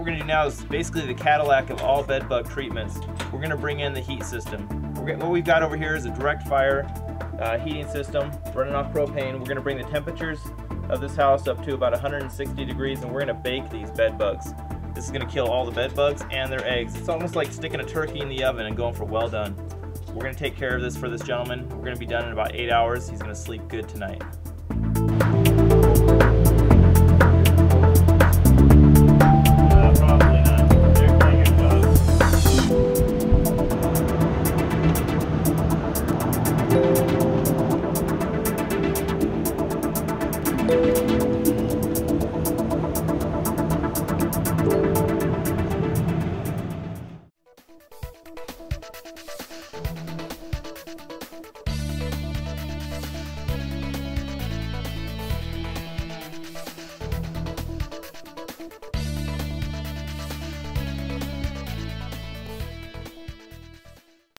we're going to do now is basically the Cadillac of all bed bug treatments. We're going to bring in the heat system. What we've got over here is a direct fire heating system running off propane. We're going to bring the temperatures of this house up to about 160 degrees, and we're going to bake these bed bugs. This is going to kill all the bed bugs and their eggs. It's almost like sticking a turkey in the oven and going for well done. We're going to take care of this for this gentleman. We're going to be done in about 8 hours. He's going to sleep good tonight. Probably not. They're pretty good bugs.